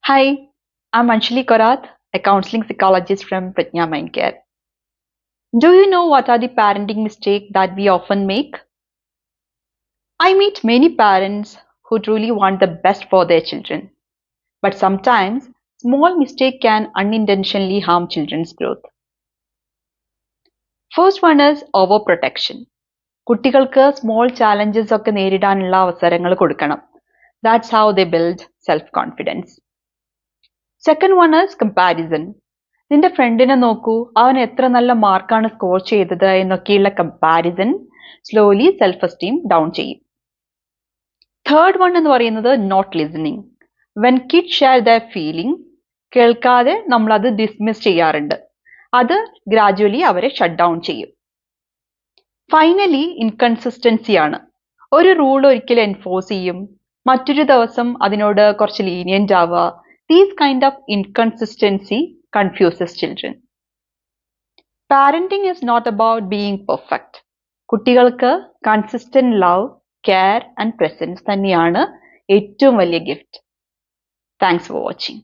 Hi, I'm Anshali Korath, a counseling psychologist from Pratnya Mindcare. Do you know what are the parenting mistakes that we often make? I meet many parents who truly want the best for their children, but sometimes small mistake can unintentionally harm children's growth. First one is overprotection. കുട്ടികൾക്ക് small challenges ഒക്കെ നേരിടാനുള്ള അവസരങ്ങൾ കൊടുക്കണം. That's how they build self-confidence. Second one is comparison. നിന്റെ ഫ്രണ്ടിനെ നോക്കൂ, അവൻ എത്ര നല്ല മാർക്കാണ് സ്കോർ ചെയ്തത് എന്നൊക്കെയുള്ള comparison slowly self esteem down ചെയ്യും. തേർഡ് വൺ എന്ന് പറയുന്നത് not listening. When kid share the feeling, കേൾക്കാതെ നമ്മൾ അത് ഡിസ്മിസ് ചെയ്യാറുണ്ട്. അത് ഗ്രാജുവലി അവരെ ഷട്ട് ഡൗൺ ചെയ്യും. ഫൈനലി ഇൻകൺസിസ്റ്റൻസി ആണ്. ഒരു റൂൾ ഒരിക്കൽ എൻഫോഴ്സ് ചെയ്യും, മറ്റൊരു ദിവസം അതിനോട് കുറച്ച് ലീനിയന്റ് ആവുക. These kind of inconsistency confuses children. Parenting is not about being perfect. കുട്ടികൾക്ക് consistent love, care and presence തന്നെയാണ് ഏറ്റവും വലിയ ഗിഫ്റ്റ്. Thanks for watching.